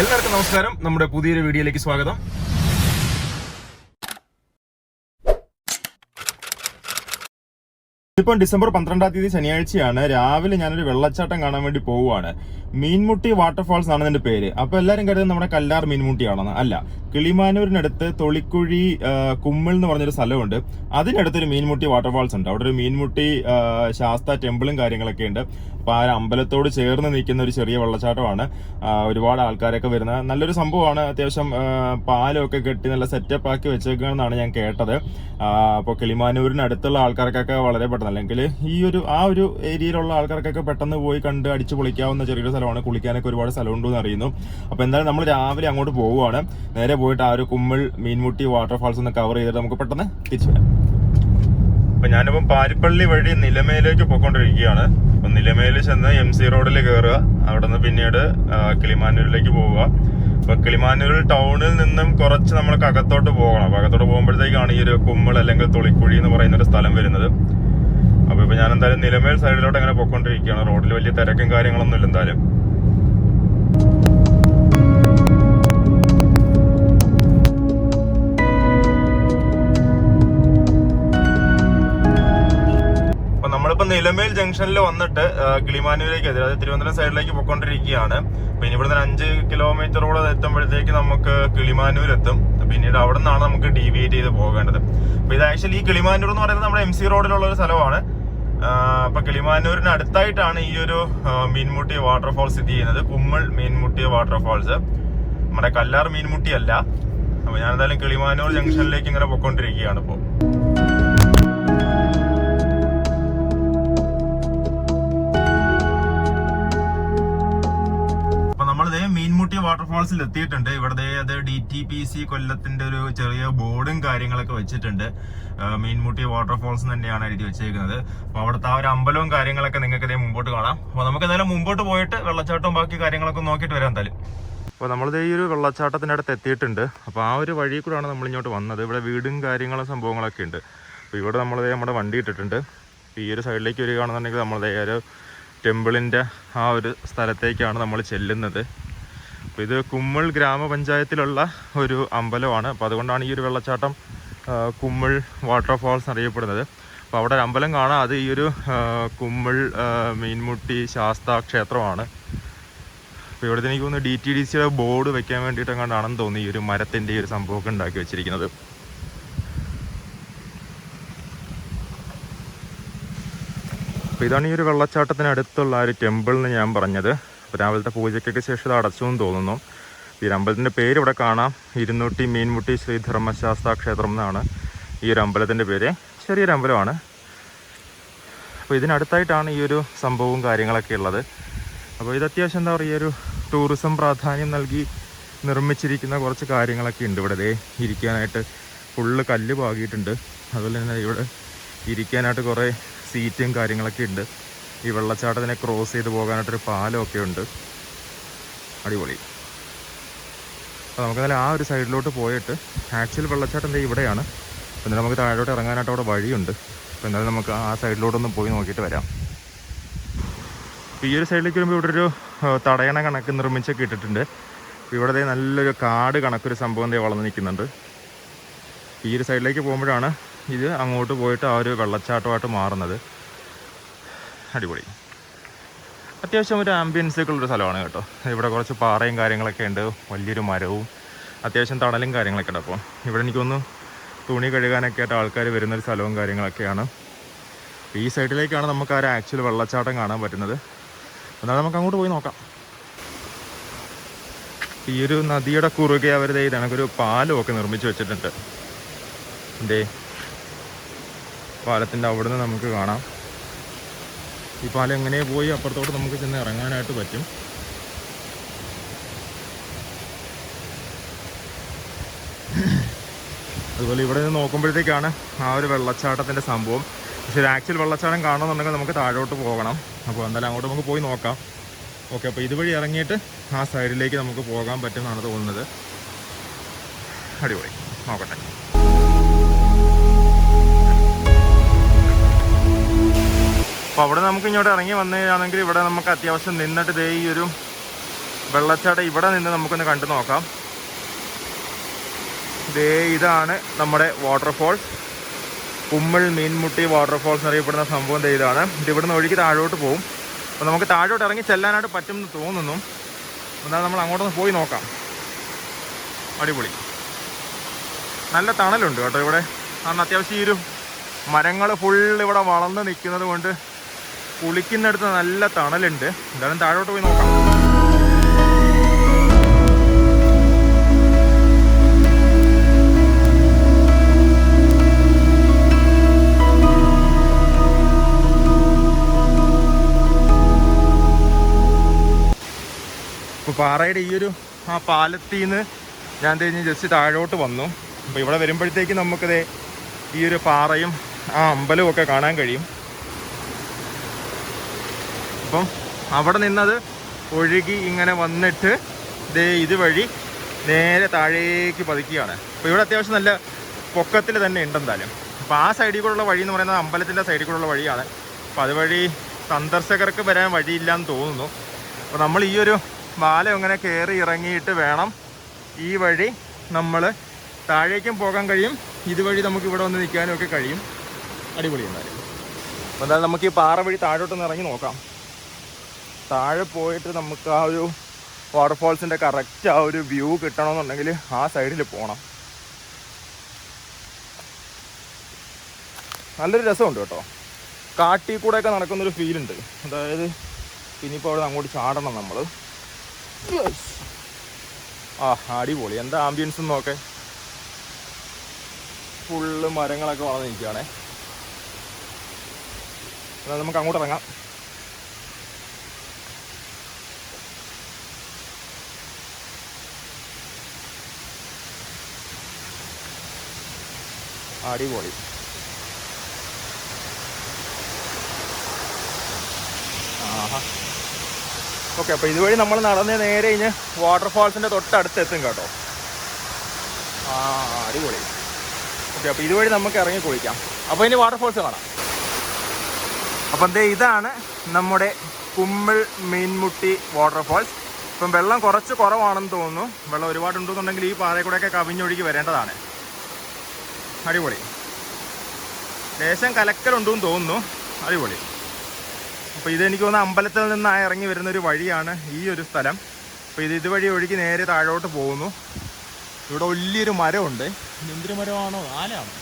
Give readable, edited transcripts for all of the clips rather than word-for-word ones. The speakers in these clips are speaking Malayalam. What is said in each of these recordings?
എല്ലാവർക്കും നമസ്കാരം. നമ്മുടെ പുതിയൊരു വീഡിയോയിലേക്ക് സ്വാഗതം. ഇപ്പം ഡിസംബർ 12-ാം തീയതി ശനിയാഴ്ചയാണ്. രാവിലെ ഞാനൊരു വെള്ളച്ചാട്ടം കാണാൻ വേണ്ടി പോവുകയാണ്. മീൻമുട്ടി വാട്ടർഫാൾസ് ആണ് ഇതിന്റെ പേര്. അപ്പൊ എല്ലാരും കരുതുന്നത് നമ്മുടെ കല്ലാർ മീൻമുട്ടിയാണെന്ന്. അല്ല, കിളിമാനൂരിനടുത്ത് തൊളിക്കുഴി കുമ്മിൾ എന്ന് പറഞ്ഞൊരു സ്ഥലമുണ്ട്. അതിനടുത്തൊരു മീൻമുട്ടി വാട്ടർഫാൾസ് ഉണ്ട്. അവിടെ ഒരു മീൻമുട്ടി ശാസ്ത ടെമ്പിളും കാര്യങ്ങളൊക്കെ ഉണ്ട്. അപ്പൊ ആ അമ്പലത്തോട് ചേർന്ന് നിൽക്കുന്ന ഒരു ചെറിയ വെള്ളച്ചാട്ടമാണ്. ഒരുപാട് ആൾക്കാരൊക്കെ വരുന്ന നല്ലൊരു സംഭവമാണ്. അത്യാവശ്യം പാലമൊക്കെ കെട്ടി നല്ല സെറ്റപ്പ് ആക്കി വെച്ചേക്കുകയെന്നാണ് ഞാൻ കേട്ടത്. അപ്പോൾ കിളിമാനൂരിനടുത്തുള്ള ആൾക്കാർക്കൊക്കെ വളരെ പെട്ടെന്ന്, അല്ലെങ്കിൽ ആ ഒരു ഏരിയയിലുള്ള ആൾക്കാർക്കൊക്കെ പെട്ടെന്ന് പോയി കണ്ട് അടിച്ചു പൊളിക്കാവുന്ന ചെറിയൊരു സ്ഥലമാണ്. കുളിക്കാനൊക്കെ ഒരുപാട് സ്ഥലമുണ്ടെന്ന് അറിയുന്നു. അപ്പോൾ എന്തായാലും നമ്മൾ രാവിലെ അങ്ങോട്ട് പോവുകയാണ്. നേരെ പോയിട്ട് ആ ഒരു കുമ്മിൾ മീൻമുട്ടി വാട്ടർഫാൾസ് ഒന്ന് കവർ ചെയ്തിട്ട് നമുക്ക് പെട്ടെന്ന് തിരിച്ചു വരാം. അപ്പൊ ഞാനിപ്പം പാരിപ്പള്ളി വഴി നിലമേലേക്ക് പോയിക്കൊണ്ടിരിക്കുകയാണ്. അപ്പൊ നിലമേലിൽ ചെന്ന് MC റോഡിൽ കയറുക. അവിടെ നിന്ന് പിന്നീട് കിളിമാനൂരിലേക്ക് പോവുക. അപ്പൊ കിളിമാനൂർ ടൗണിൽ നിന്നും കുറച്ച് നമ്മൾക്ക് അകത്തോട്ട് പോകണം. അപ്പൊ അകത്തോട്ട് പോകുമ്പോഴത്തേക്കാണ് ഈ ഒരു കുമ്മിൾ അല്ലെങ്കിൽ തൊളിക്കുഴി എന്ന് പറയുന്ന ഒരു സ്ഥലം വരുന്നത്. അപ്പൊ ഇപ്പൊ ഞാൻ എന്തായാലും നിലമേൽ സൈഡിലോട്ട് അങ്ങനെ പോയിക്കൊണ്ടിരിക്കുകയാണ്. റോഡിൽ വലിയ തിരക്കും കാര്യങ്ങളൊന്നും ഇല്ല എന്തായാലും. നമ്മളിപ്പോ നിലമേൽ ജംഗ്ഷനിൽ വന്നിട്ട് കിളിമാനൂരിലേക്ക്, അതായത് തിരുവനന്തപുരം സൈഡിലേക്ക് പോയിക്കൊണ്ടിരിക്കുകയാണ്. പിന്നെ ഇവിടുന്ന് 5 കിലോമീറ്ററോളം എത്തുമ്പോഴത്തേക്ക് നമുക്ക് കിളിമാനൂർ എത്തും. പിന്നീട് അവിടെ നിന്നാണ് നമുക്ക് ഡീവിയേറ്റ് ചെയ്ത് പോകേണ്ടത്. അപ്പൊ ഇത് ആക്ച്വലി ഈ കിളിമാനൂർ എന്ന് പറയുന്നത് നമ്മുടെ MC റോഡിലുള്ള ഒരു സ്ഥലമാണ്. അപ്പൊ കിളിമാനൂരിന് അടുത്തായിട്ടാണ് ഈ ഒരു മീൻമുട്ടി വാട്ടർഫാൾ സ്ഥിതി ചെയ്യുന്നത്. കുമ്മിൾ മീൻമുട്ടി വാട്ടർഫാൾസ്, നമ്മുടെ കല്ലാർ മീൻമുട്ടി അല്ല. അപ്പൊ ഞാൻ എന്തായാലും കിളിമാനൂർ ജംഗ്ഷനിലേക്ക് ഇങ്ങനെ പോയിക്കൊണ്ടിരിക്കുകയാണ് ഇപ്പോൾ. മീൻമുട്ടി വാട്ടർഫാൾസിൽ എത്തിയിട്ടുണ്ട്. ഇവിടെ അത് DTPC കൊല്ലത്തിന്റെ ഒരു ചെറിയ ബോർഡും കാര്യങ്ങളൊക്കെ വെച്ചിട്ടുണ്ട്. മീൻമുട്ടി വാട്ടർഫാൾസ് തന്നെയാണ് എഴുതി വെച്ചേക്കുന്നത്. അപ്പൊ അവിടുത്തെ ആ ഒരു അമ്പലവും കാര്യങ്ങളൊക്കെ നിങ്ങൾക്ക് ഇതേ മുമ്പോട്ട് കാണാം. അപ്പൊ നമുക്ക് എന്തായാലും മുമ്പോട്ട് പോയിട്ട് വെള്ളച്ചാട്ടവും ബാക്കി കാര്യങ്ങളൊക്കെ നോക്കിയിട്ട് വരാം എന്തായാലും. അപ്പോൾ നമ്മളിത് ഈ ഒരു വെള്ളച്ചാട്ടത്തിൻ്റെ അടുത്ത് എത്തിയിട്ടുണ്ട്. അപ്പോൾ ആ ഒരു വഴി കൂടെയാണ് നമ്മളിങ്ങോട്ട് വന്നത്. ഇവിടെ വീടും കാര്യങ്ങളും സംഭവങ്ങളൊക്കെ ഉണ്ട്. അപ്പോൾ ഇവിടെ നമ്മുടെ വണ്ടി ഇട്ടിട്ടുണ്ട്. ഈ ഒരു സൈഡിലേക്ക് വരികയാണെന്നുണ്ടെങ്കിൽ നമ്മളുടെ ഒരു ടെമ്പിളിൻ്റെ ആ ഒരു സ്ഥലത്തേക്കാണ് നമ്മൾ ചെല്ലുന്നത്. അപ്പോൾ ഇത് കുമ്മിൾ ഗ്രാമപഞ്ചായത്തിലുള്ള ഒരു അമ്പലമാണ്. അപ്പോൾ അതുകൊണ്ടാണ് ഈ ഒരു വെള്ളച്ചാട്ടം കുമ്മിൾ വാട്ടർഫാൾസ് അറിയപ്പെടുന്നത്. അപ്പോൾ അവിടെ ഒരു അമ്പലം കാണാം. അത് ഈ ഒരു കുമ്മിൾ മീൻമുട്ടി ശാസ്ത ക്ഷേത്രമാണ്. അപ്പോൾ ഇവിടുത്തെ എനിക്ക് തോന്നുന്നു DTDCയുടെ ബോർഡ് വെക്കാൻ വേണ്ടിയിട്ടെങ്ങാണ്ടാണെന്ന് തോന്നി ഈ ഒരു മരത്തിൻ്റെ ഈ ഒരു സംഭവമൊക്കെ ഉണ്ടാക്കി വെച്ചിരിക്കുന്നത്. അപ്പോൾ ഇതാണ് ഈ ഒരു വെള്ളച്ചാട്ടത്തിനടുത്തുള്ള ഒരു ടെമ്പിൾ എന്ന് ഞാൻ പറഞ്ഞത്. അപ്പോൾ രാവിലത്തെ പൂജയ്ക്കൊക്കെ ശേഷം ഇത് അടച്ചു എന്ന് തോന്നുന്നു. ഈ ഒരു അമ്പലത്തിൻ്റെ പേര് ഇവിടെ കാണാം. ഇരുന്നൂട്ടി മീൻമുട്ടി ശ്രീ ധർമ്മശാസ്ത്ര ക്ഷേത്രം എന്നാണ് ഈ ഒരു അമ്പലത്തിൻ്റെ പേര്. ചെറിയൊരു അമ്പലമാണ്. അപ്പോൾ ഇതിനടുത്തായിട്ടാണ് ഈ ഒരു സംഭവവും കാര്യങ്ങളൊക്കെ ഉള്ളത്. അപ്പോൾ ഇത് അത്യാവശ്യം എന്താ പറയുക, ഒരു ടൂറിസം പ്രാധാന്യം നൽകി നിർമ്മിച്ചിരിക്കുന്ന കുറച്ച് കാര്യങ്ങളൊക്കെ ഉണ്ട്. ഇവിടെ ഇരിക്കാനായിട്ട് ഫുള്ള് കല്ല് പാകിയിട്ടുണ്ട്. അതുപോലെ തന്നെ ഇവിടെ ഇരിക്കാനായിട്ട് കുറേ സീറ്റും കാര്യങ്ങളൊക്കെ ഉണ്ട്. ഈ വെള്ളച്ചാട്ടത്തിനെ ക്രോസ് ചെയ്ത് പോകാനായിട്ടൊരു പാലമൊക്കെ ഉണ്ട്. അടിപൊളി. അപ്പോൾ നമുക്കതിൽ ആ ഒരു സൈഡിലോട്ട് പോയിട്ട്, ആക്ച്വൽ വെള്ളച്ചാട്ടം ഇവിടെയാണ്. പിന്നെ നമുക്ക് താഴോട്ട് ഇറങ്ങാനായിട്ട് അവിടെ വഴിയുണ്ട്. അപ്പോൾ എന്തായാലും നമുക്ക് ആ സൈഡിലോട്ടൊന്ന് പോയി നോക്കിയിട്ട് വരാം. ഈ ഒരു സൈഡിലേക്ക് വരുമ്പോൾ ഇവിടെ ഒരു തടയണ കണക്ക് നിർമ്മിച്ചൊക്കെ ഇട്ടിട്ടുണ്ട്. ഇവിടെ നല്ലൊരു കാട് കണക്കൊരു സംഭവം വളർന്ന് നിൽക്കുന്നുണ്ട്. ഈ ഒരു സൈഡിലേക്ക് പോകുമ്പോഴാണ് ഇത് അങ്ങോട്ട് പോയിട്ട് ആ ഒരു വെള്ളച്ചാട്ടമായിട്ട് മാറുന്നത്. അടിപൊളി. അത്യാവശ്യം ഒരു ആംബിയൻസൊക്കെ ഉള്ളൊരു സ്ഥലമാണ് കേട്ടോ. ഇവിടെ കുറച്ച് പാറയും കാര്യങ്ങളൊക്കെ ഉണ്ട്, വലിയൊരു മരവും അത്യാവശ്യം തണലും കാര്യങ്ങളൊക്കെ ഉണ്ട്. അപ്പോൾ ഇവിടെ എനിക്കൊന്ന് തുണി കഴുകാനൊക്കെ ആയിട്ട് ആൾക്കാർ വരുന്നൊരു സ്ഥലവും കാര്യങ്ങളൊക്കെയാണ്. ഈ സൈഡിലേക്കാണ് നമുക്ക് ആ ഒരു ആക്ച്വൽ വെള്ളച്ചാട്ടം കാണാൻ പറ്റുന്നത്. എന്നാൽ നമുക്ക് അങ്ങോട്ട് പോയി നോക്കാം. ഈ ഒരു നദിയുടെ കുറുകെ അവർ ഇതണക്കൊരു പാലമൊക്കെ നിർമ്മിച്ച് വെച്ചിട്ടുണ്ട്. പാലത്തിൻ്റെ അവിടെ നിന്ന് നമുക്ക് കാണാം. ഈ പാലം എങ്ങനെ പോയി അപ്പുറത്തോട്ട് നമുക്ക് ചെന്ന് ഇറങ്ങാനായിട്ട് പറ്റും. അതുപോലെ ഇവിടെ നിന്ന് നോക്കുമ്പോഴത്തേക്കാണ് ആ ഒരു വെള്ളച്ചാട്ടത്തിൻ്റെ സംഭവം. പക്ഷേ ഒരു ആക്ച്വൽ വെള്ളച്ചാട്ടം കാണണമെന്നുണ്ടെങ്കിൽ നമുക്ക് താഴോട്ട് പോകണം. അപ്പോൾ എന്തായാലും അങ്ങോട്ട് നമുക്ക് പോയി നോക്കാം. ഓക്കെ, അപ്പോൾ ഇതുവഴി ഇറങ്ങിയിട്ട് ആ സൈഡിലേക്ക് നമുക്ക് പോകാൻ പറ്റുമെന്നാണ് തോന്നുന്നത്. അടിപൊളി, നോക്കട്ടെ. അപ്പോൾ അവിടെ നമുക്ക് ഇങ്ങോട്ട് ഇറങ്ങി വന്നു കഴിഞ്ഞാണെങ്കിൽ ഇവിടെ നമുക്ക് അത്യാവശ്യം നിന്നിട്ട് ഈ ഒരു വെള്ളച്ചാട്ടം ഇവിടെ നിന്ന് നമുക്കൊന്ന് കണ്ടു നോക്കാം. ഇതാണ് നമ്മുടെ വാട്ടർഫോൾസ്. കുമ്മിൾ മീൻമുട്ടി വാട്ടർഫോൾസ് എന്നറിയപ്പെടുന്ന സംഭവം ഇതാണ്. ഇത് ഇവിടുന്ന് ഒഴുകി താഴോട്ട് പോകും. അപ്പോൾ നമുക്ക് താഴോട്ട് ഇറങ്ങി ചെല്ലാനായിട്ട് പറ്റുമെന്ന് തോന്നുന്നു. എന്നാൽ നമ്മൾ അങ്ങോട്ടൊന്ന് പോയി നോക്കാം. അടിപൊളി, നല്ല തണലുണ്ട് കേട്ടോ ഇവിടെ. കാരണം അത്യാവശ്യം ഈ ഒരു മരങ്ങൾ ഫുള്ള് ഇവിടെ വളർന്ന് നിൽക്കുന്നത് കൊണ്ട് കുളിക്കുന്നിടത്ത് നല്ല തണലുണ്ട്. എന്തായാലും താഴോട്ട് പോയി നോക്കാം. ഇപ്പോൾ പാറയുടെ ഈ ഒരു പാലത്തിൽ നിന്ന് ഞാൻ കഴിഞ്ഞ് ജസ്റ്റ് താഴോട്ട് വന്നു. അപ്പോൾ ഇവിടെ വരുമ്പോഴത്തേക്ക് നമുക്കത് ഈ ഒരു പാറയും അമ്പലവും ഒക്കെ കാണാൻ കഴിയും. അപ്പം അവിടെ നിന്നത് ഒഴുകി ഇങ്ങനെ വന്നിട്ട് ഇതുവഴി നേരെ താഴേക്ക് പതിക്കുകയാണ്. അപ്പോൾ ഇവിടെ അത്യാവശ്യം നല്ല പൊക്കത്തിൽ തന്നെ ഉണ്ടെന്തായാലും. അപ്പോൾ ആ സൈഡിൽ കൂടെയുള്ള വഴി എന്ന് പറയുന്നത് അമ്പലത്തിൻ്റെ സൈഡിൽ കൂടെയുള്ള വഴിയാണ്. അപ്പോൾ അതുവഴി സന്ദർശകർക്ക് വരാൻ വഴിയില്ലാന്ന് തോന്നുന്നു. അപ്പോൾ നമ്മൾ ഈ ഒരു പാലം ഇങ്ങനെ കയറി ഇറങ്ങിയിട്ട് വേണം ഈ വഴി നമ്മൾ താഴേക്കും പോകാൻ കഴിയും. ഇതുവഴി നമുക്ക് ഇവിടെ വന്ന് നിൽക്കാനും ഒക്കെ കഴിയും. അടിപൊളി എന്നാലും. അപ്പോൾ എന്തായാലും നമുക്ക് ഈ പാറ വഴി താഴോട്ടൊന്ന് ഇറങ്ങി നോക്കാം. താഴെ പോയിട്ട് നമുക്ക് ആ ഒരു വാട്ടർഫോൾസിൻ്റെ കറക്റ്റ് ആ ഒരു വ്യൂ കിട്ടണമെന്നുണ്ടെങ്കിൽ ആ സൈഡിൽ പോകണം. നല്ലൊരു രസമുണ്ട് കേട്ടോ. കാട്ടിൽ കൂടെയൊക്കെ നടക്കുന്നൊരു ഫീലുണ്ട്. അതായത് ഇനിയിപ്പോൾ അവിടെ അങ്ങോട്ട് ചാടണം നമ്മൾ. അടിപൊളി, എന്താ ആംബിയൻസ് നോക്കെ. ഫുള്ള് മരങ്ങളൊക്കെ വളർന്ന് നിൽക്കുകയാണേ. എന്നാൽ നമുക്ക് അങ്ങോട്ട് ഇറങ്ങാം. അടിപൊളി. ഓക്കെ, അപ്പോൾ ഇതുവഴി നമ്മൾ നടന്ന് നേരെ ഇനി വാട്ടർഫാൾസിൻ്റെ തൊട്ടടുത്ത് എത്തും കേട്ടോ. അടിപൊളി. ഓക്കെ, അപ്പോൾ ഇതുവഴി നമുക്ക് ഇറങ്ങി കുളിക്കാം. അപ്പോൾ ഇനി വാട്ടർഫോൾസ് കാണാം. അപ്പം ഇതാണ് നമ്മുടെ കുമ്മിൾ മീൻമുട്ടി വാട്ടർഫാൾസ്. ഇപ്പം വെള്ളം കുറച്ച് കുറവാണെന്ന് തോന്നുന്നു. വെള്ളം ഒരുപാടുണ്ടെന്നുണ്ടെങ്കിൽ ഈ പാറയിൽ കൂടെയൊക്കെ കവിഞ്ഞൊഴുകി വരേണ്ടതാണ്. അടിപൊളി. ലേശം കലക്കലുണ്ടെന്ന് തോന്നുന്നു. അടിപൊളി. അപ്പോൾ ഇതെനിക്ക് തോന്നുന്നു അമ്പലത്തിൽ നിന്നാണ് ഇറങ്ങി വരുന്നൊരു വഴിയാണ് ഈ ഒരു സ്ഥലം. അപ്പോൾ ഇതുവഴി ഒഴുകി നേരെ താഴോട്ട് പോകുന്നു. ഇവിടെ വലിയൊരു മരമുണ്ട്. എന്തൊരു മരമാണോ? ആലാണോ?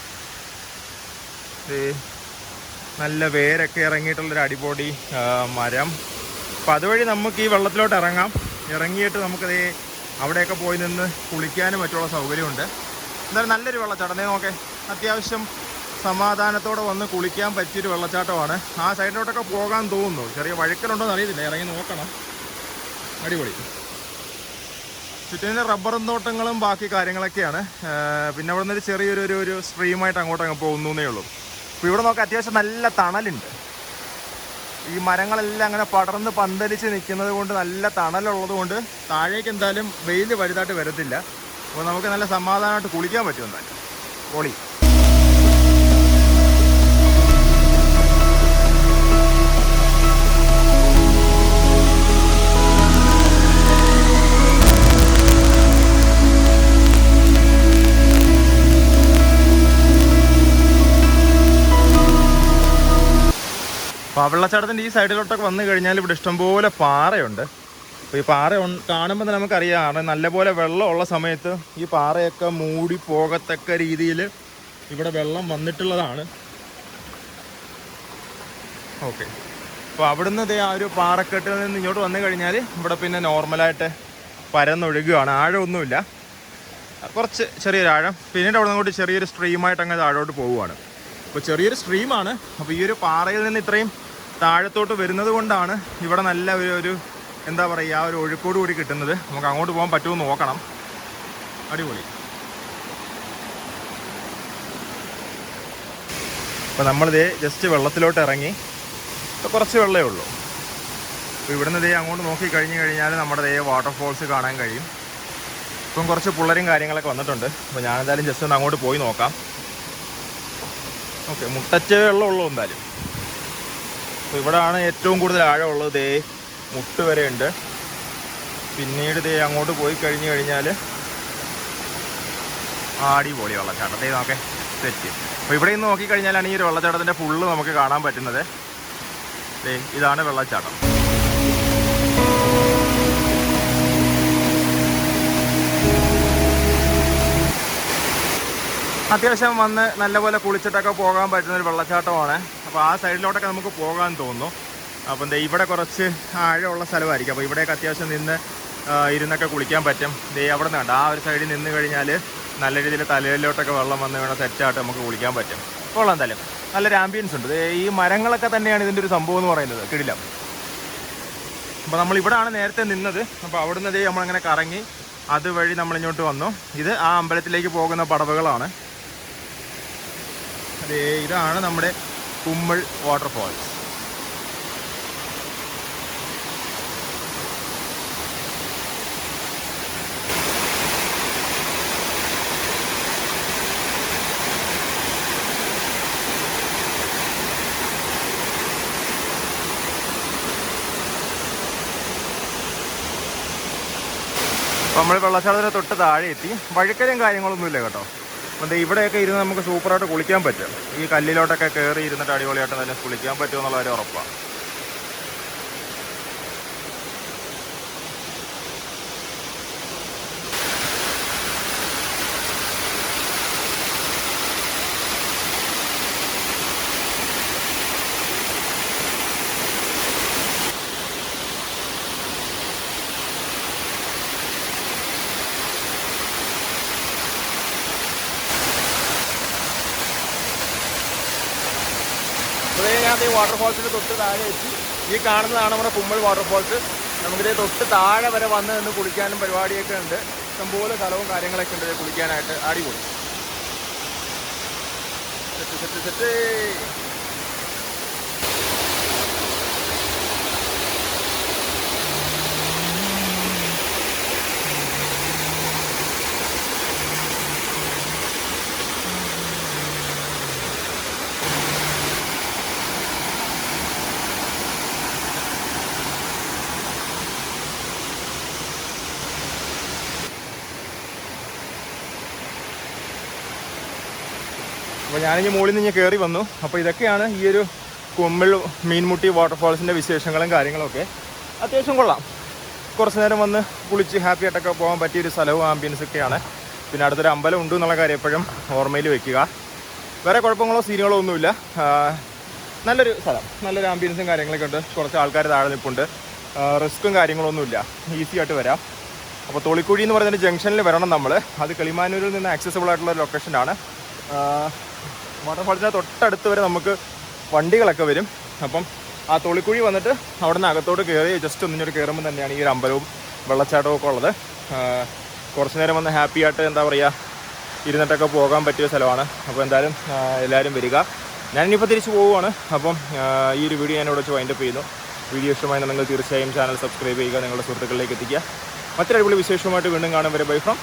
നല്ല വേരൊക്കെ ഇറങ്ങിയിട്ടുള്ളൊരു അടിപൊളി മരം. അപ്പോൾ അതുവഴി നമുക്ക് ഈ വെള്ളത്തിലോട്ട് ഇറങ്ങാം. ഇറങ്ങിയിട്ട് നമുക്കത് അവിടെയൊക്കെ പോയി നിന്ന് കുളിക്കാനും മറ്റുള്ള സൗകര്യമുണ്ട്. എന്തായാലും നല്ലൊരു വെള്ളച്ചാട്ടം. നോക്കേ, അത്യാവശ്യം സമാധാനത്തോടെ വന്ന് കുളിക്കാൻ പറ്റിയൊരു വെള്ളച്ചാട്ടമാണ്. ആ സൈഡിലോട്ടൊക്കെ പോകാൻ തോന്നുന്നു. ചെറിയ വഴുക്കലുണ്ടോയെന്ന് അറിയത്തില്ല, ഇറങ്ങി നോക്കണം. അടിപൊളി. ചുറ്റിന് റബ്ബറും തോട്ടങ്ങളും ബാക്കി കാര്യങ്ങളൊക്കെയാണ്. പിന്നെ അവിടെ നിന്നൊരു ചെറിയൊരു സ്ട്രീമായിട്ട് അങ്ങോട്ടങ്ങ് പോകുന്നേ ഉള്ളൂ. അപ്പോൾ ഇവിടെ നോക്കാം, അത്യാവശ്യം നല്ല തണലുണ്ട്. ഈ മരങ്ങളെല്ലാം അങ്ങനെ പടർന്ന് പന്തലിച്ച് നിൽക്കുന്നത് കൊണ്ട് നല്ല തണലുള്ളത് കൊണ്ട് താഴേക്ക് എന്തായാലും വെയിൽ വലുതായിട്ട് വരത്തില്ല. അപ്പോൾ നമുക്ക് നല്ല സമാധാനമായിട്ട് കുളിക്കാൻ പറ്റും. എന്തായാലും പൊളി. അപ്പോൾ വെള്ളച്ചാട്ടത്തിൻ്റെ ഈ സൈഡിലോട്ടൊക്കെ വന്നു കഴിഞ്ഞാൽ ഇവിടെ ഇഷ്ടംപോലെ പാറയുണ്ട്. അപ്പോൾ ഈ പാറ കാണുമ്പോൾ തന്നെ നമുക്കറിയാം നല്ലപോലെ വെള്ളമുള്ള സമയത്ത് ഈ പാറയൊക്കെ മൂടി പോകത്തക്ക രീതിയിൽ ഇവിടെ വെള്ളം വന്നിട്ടുള്ളതാണ്. ഓക്കെ, അപ്പോൾ അവിടുന്ന് ആ ഒരു പാറക്കെട്ടിൽ നിന്ന് ഇങ്ങോട്ട് വന്നു കഴിഞ്ഞാൽ ഇവിടെ പിന്നെ നോർമലായിട്ട് പരന്നൊഴുകുകയാണ്. ആഴമൊന്നുമില്ല, കുറച്ച് ചെറിയൊരാഴം. പിന്നീട് അവിടെ നിന്ന് ചെറിയൊരു സ്ട്രീമായിട്ട് അങ്ങ് താഴോട്ട് പോവുകയാണ്. അപ്പോൾ ചെറിയൊരു സ്ട്രീമാണ്. അപ്പോൾ ഈ ഒരു പാറയിൽ നിന്ന് ഇത്രയും താഴത്തോട്ട് വരുന്നത് കൊണ്ടാണ് ഇവിടെ നല്ല ഒരു എന്താ പറയുക, ആ ഒരു ഒഴുക്കോട് കൂടി കിട്ടുന്നത്. നമുക്ക് അങ്ങോട്ട് പോകാൻ പറ്റുമോ നോക്കണം. അടിപൊളി. അപ്പോൾ നമ്മളിതേ ജസ്റ്റ് വെള്ളത്തിലോട്ട് ഇറങ്ങി. ഇപ്പോൾ കുറച്ച് വെള്ളമേ ഉള്ളൂ. അപ്പോൾ ഇവിടുന്ന് അങ്ങോട്ട് നോക്കി കഴിഞ്ഞ് കഴിഞ്ഞാൽ നമ്മുടെ വാട്ടർഫോൾസ് കാണാൻ കഴിയും. ഇപ്പം കുറച്ച് പിള്ളേരും കാര്യങ്ങളൊക്കെ വന്നിട്ടുണ്ട്. അപ്പോൾ ഞാനെന്തായാലും ജസ്റ്റ് ഒന്ന് അങ്ങോട്ട് പോയി നോക്കാം. ഓക്കെ, മുട്ടച്ച് വെള്ളമുള്ളൂ എന്തായാലും. അപ്പോൾ ഇവിടെയാണ് ഏറ്റവും കൂടുതൽ ആഴമുള്ളത്. മുട്ട് വരെ ഉണ്ട്. പിന്നീട് ഇതേ അങ്ങോട്ട് പോയി കഴിഞ്ഞ് കഴിഞ്ഞാൽ അടിപൊളി വെള്ളച്ചാട്ടത്തെ നോക്കെ സെറ്റ്. അപ്പോൾ ഇവിടെ നിന്ന് നോക്കിക്കഴിഞ്ഞാലാണ് ഈ ഒരു വെള്ളച്ചാട്ടത്തിൻ്റെ ഫുള്ള് നമുക്ക് കാണാൻ പറ്റുന്നത്. ഇതാണ് വെള്ളച്ചാട്ടം. അത്യാവശ്യം വന്ന് നല്ലപോലെ കുളിച്ചിട്ടൊക്കെ പോകാൻ പറ്റുന്നൊരു വെള്ളച്ചാട്ടമാണ്. അപ്പോൾ ആ സൈഡിലോട്ടൊക്കെ നമുക്ക് പോകാൻ തോന്നുന്നു. അപ്പം ദേ ഇവിടെ കുറച്ച് ആഴമുള്ള സ്ഥലമായിരിക്കും. അപ്പോൾ ഇവിടെയൊക്കെ അത്യാവശ്യം നിന്ന് ഇരുന്നൊക്കെ കുളിക്കാൻ പറ്റും. ദേ അവിടെ നിന്ന് കണ്ട ആ ഒരു സൈഡിൽ നിന്ന് കഴിഞ്ഞാൽ നല്ല രീതിയിൽ തലയിലോട്ടൊക്കെ വെള്ളം വന്ന് വേണം സെറ്റായിട്ട് നമുക്ക് കുളിക്കാൻ പറ്റും. കൊള്ളാം, എന്തായാലും നല്ലൊരു ആംബിയൻസ് ഉണ്ട്. ഈ മരങ്ങളൊക്കെ തന്നെയാണ് ഇതിൻ്റെ ഒരു സംഭവം എന്ന് പറയുന്നത്. കിടിലം. അപ്പോൾ നമ്മളിവിടാണ് നേരത്തെ നിന്നത്. അപ്പോൾ അവിടുന്ന് ദേ നമ്മളങ്ങനെ കറങ്ങി അതുവഴി നമ്മളിങ്ങോട്ട് വന്നു. ഇത് ആ അമ്പലത്തിലേക്ക് പോകുന്ന പടവുകളാണ്. ഇതാണ് നമ്മുടെ കുമ്മിൾ വാട്ടർഫാൾസ്. നമ്മൾ വെള്ളച്ചാട്ടത്തിന് തൊട്ട് താഴെ എത്തി. വഴുക്കലും കാര്യങ്ങളൊന്നുമില്ല കേട്ടോ. അപ്പം ഇവിടെയൊക്കെ ഇരുന്ന് നമുക്ക് സൂപ്പറായിട്ട് കുളിക്കാൻ പറ്റും. ഈ കല്ലിലോട്ടൊക്കെ കയറി ഇരുന്നിട്ട് അടിപൊളിയായിട്ട് തന്നെ കുളിക്കാൻ പറ്റുമെന്നുള്ള കാര്യം ഉറപ്പാണ്. ഈ വാട്ടർഫാൾസിൻ്റെ തൊട്ട് താഴെ എത്തി. ഈ കാണുന്നതാണ് നമ്മുടെ കുമ്മിൾ വാട്ടർഫാൾസ്. നമുക്കിത് തൊട്ട് താഴെ വരെ വന്ന് നിന്ന് കുളിക്കാനും പരിപാടിയൊക്കെ ഉണ്ട്. ഇഷ്ടംപോലെ സ്ഥലവും കാര്യങ്ങളൊക്കെ ഉണ്ട് കുളിക്കാനായിട്ട്. അടിപൊളി സെറ്റ് സെറ്റ് സെറ്റ്. അപ്പോൾ ഞാനിങ്ങ് മുകളിൽ നിന്ന് കയറി വന്നു. അപ്പോൾ ഇതൊക്കെയാണ് ഈ ഒരു കുമ്മിൾ മീൻമുട്ടി വാട്ടർഫാൾസിൻ്റെ വിശേഷങ്ങളും കാര്യങ്ങളൊക്കെ. അത്യാവശ്യം കൊള്ളാം. കുറച്ച് നേരം വന്ന് കുളിച്ച് ഹാപ്പി ആയിട്ടൊക്കെ പോകാൻ പറ്റിയൊരു സ്ഥലവും ആംബിയൻസൊക്കെയാണ്. പിന്നെ അടുത്തൊരു അമ്പലം ഉണ്ട് എന്നുള്ള കാര്യം എപ്പോഴും ഓർമ്മയിൽ വെക്കുക. വേറെ കുഴപ്പങ്ങളോ സീനുകളോ ഒന്നുമില്ല. നല്ലൊരു സ്ഥലം, നല്ലൊരു ആംബിയൻസും കാര്യങ്ങളൊക്കെ ഉണ്ട്. കുറച്ച് ആൾക്കാർ താഴെ നിൽപ്പുണ്ട്. റിസ്ക്കും കാര്യങ്ങളൊന്നുമില്ല, ഈസി ആയിട്ട് വരാം. അപ്പോൾ തൊളിക്കുഴി എന്ന് പറയുന്ന ജംഗ്ഷനിൽ വരണം നമ്മൾ. അത് കിളിമാനൂരിൽ നിന്ന് ആക്സസിബിൾ ആയിട്ടുള്ള ലൊക്കേഷനാണ്. വാട്ടർഫാൾസിൻ്റെ തൊട്ടടുത്ത് വരെ നമുക്ക് വണ്ടികളൊക്കെ വരും. അപ്പം ആ തൊളിക്കുഴി വന്നിട്ട് അവിടെ നിന്ന് അകത്തോട്ട് കയറി ജസ്റ്റ് ഒന്നിനോട് കയറുമ്പോൾ തന്നെയാണ് ഈ ഒരു അമ്പലവും വെള്ളച്ചാട്ടവും ഒക്കെ ഉള്ളത്. കുറച്ച് നേരം വന്ന് ഹാപ്പി ആയിട്ട് എന്താ പറയുക ഇരുന്നിട്ടൊക്കെ പോകാൻ പറ്റിയ സ്ഥലമാണ്. അപ്പോൾ എന്തായാലും എല്ലാവരും വരിക. ഞാനിപ്പോൾ തിരിച്ച് പോവുകയാണ്. അപ്പം ഈ ഒരു വീഡിയോ ഞാനിവിടെ വെച്ച് വൈൻഡപ്പ് ചെയ്യുന്നു. വീഡിയോ ഇഷ്ടമായി നിങ്ങൾ തീർച്ചയായും ചാനൽ സബ്സ്ക്രൈബ് ചെയ്യുക, നിങ്ങളുടെ സുഹൃത്തുക്കളിലേക്ക് എത്തിക്കുക. മറ്റൊരു അടിപൊളി വിശേഷവുമായിട്ട് വീണ്ടും കാണും വരെ. Bye from